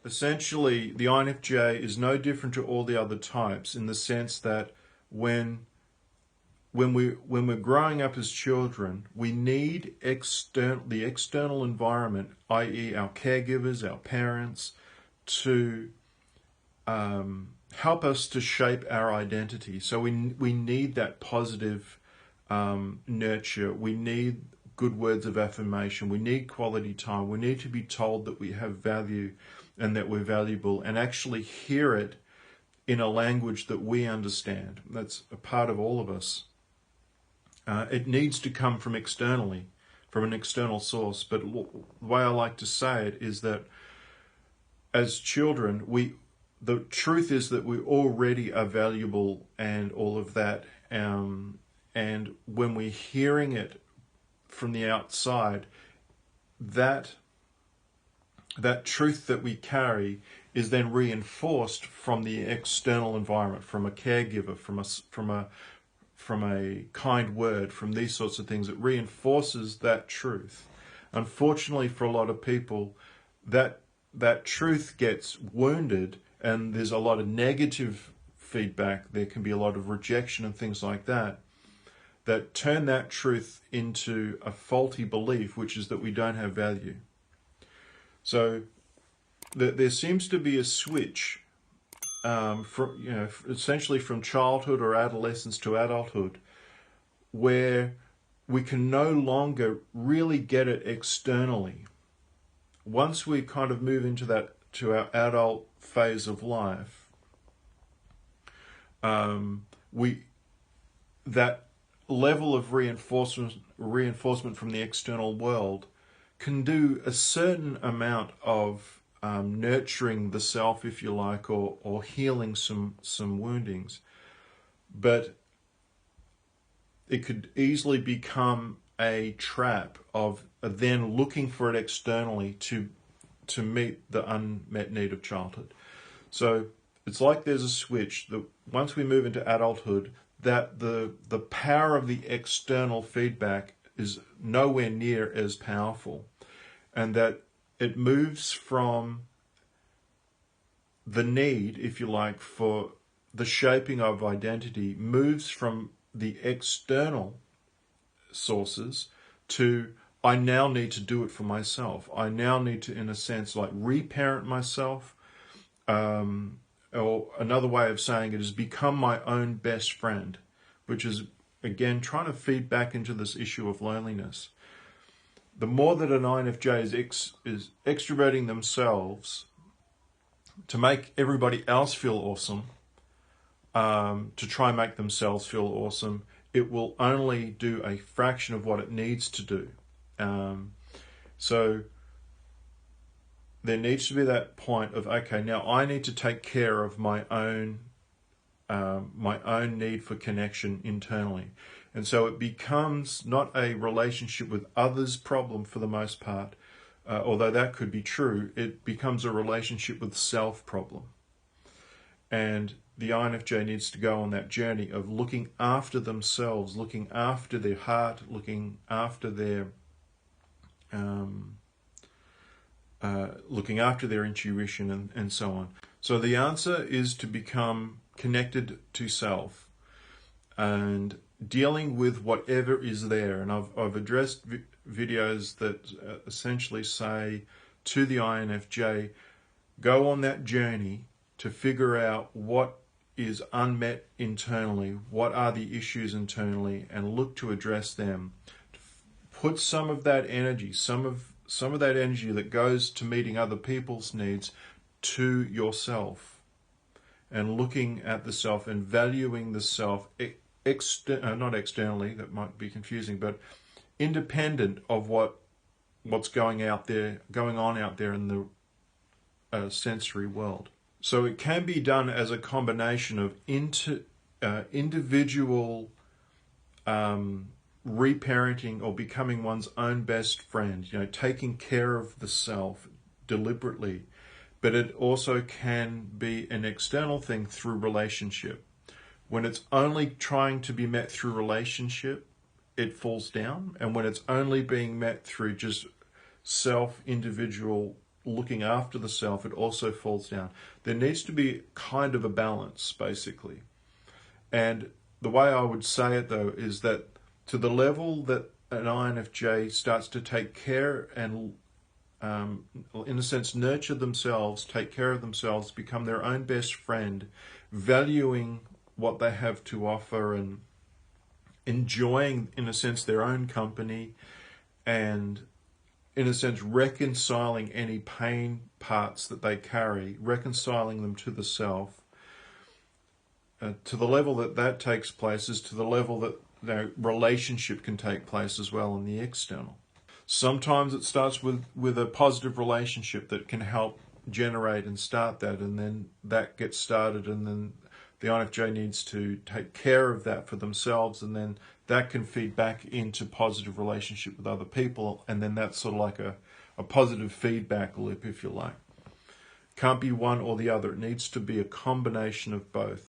essentially, the INFJ is no different to all the other types in the sense that when we're growing up as children, we need the external environment, i.e., our caregivers, our parents, to help us to shape our identity. So we need that positive nurture. We need good words of affirmation. We need quality time. We need to be told that we have value and that we're valuable, and actually hear it in a language that we understand. That's a part of all of us. It needs to come from externally, from an external source. But the way I like to say it is that as children, the truth is that we already are valuable and all of that. And when we're hearing it from the outside, that truth that we carry is then reinforced from the external environment, from a caregiver, from a kind word, from these sorts of things. It reinforces that truth. Unfortunately, for a lot of people, that truth gets wounded, and there's a lot of negative feedback. There can be a lot of rejection and things like that turn that truth into a faulty belief, which is that we don't have value. So there seems to be a switch essentially from childhood or adolescence to adulthood, where we can no longer really get it externally. Once we kind of move into our adult phase of life, that level of reinforcement from the external world can do a certain amount of nurturing the self, if you like, or healing some woundings. But it could easily become a trap of then looking for it externally to meet the unmet need of childhood. So it's like there's a switch that once we move into adulthood, that the power of the external feedback is nowhere near as powerful, and that it moves from the need, if you like, for the shaping of identity, moves from the external sources to, I now need to do it for myself. I now need to, in a sense, like reparent myself. Or another way of saying it is become my own best friend, which is, again, trying to feed back into this issue of loneliness. The more that an INFJ is extroverting themselves to make everybody else feel awesome, to try and make themselves feel awesome, it will only do a fraction of what it needs to do. So there needs to be that point of, okay, now I need to take care of my own need for connection internally. And so it becomes not a relationship with others problem for the most part, although that could be true. It becomes a relationship with self problem. And the INFJ needs to go on that journey of looking after themselves, looking after their heart, looking after their intuition, and so on. So the answer is to become connected to self and dealing with whatever is there. And I've addressed videos that essentially say to the INFJ, go on that journey to figure out what is unmet internally, what are the issues internally, and look to address them. Put some of that energy, some of that energy that goes to meeting other people's needs to yourself, and looking at the self and valuing the self, not externally, that might be confusing, but independent of what's going on out there in the sensory world. So it can be done as a combination of individual reparenting or becoming one's own best friend, taking care of the self deliberately. But it also can be an external thing through relationship. When it's only trying to be met through relationship, it falls down. And when it's only being met through just individual looking after the self, it also falls down. There needs to be kind of a balance, basically. And the way I would say it, though, is that to the level that an INFJ starts to take care and, in a sense, nurture themselves, take care of themselves, become their own best friend, valuing what they have to offer and enjoying, in a sense, their own company, and in a sense, reconciling any pain parts that they carry, reconciling them to the self, to the level that that takes place is to the level that relationship can take place as well in the external. Sometimes it starts with a positive relationship that can help generate and start that, and then that gets started, and then the INFJ needs to take care of that for themselves, and then that can feed back into positive relationship with other people, and then that's sort of like a positive feedback loop, if you like. Can't be one or the other. It needs to be a combination of both.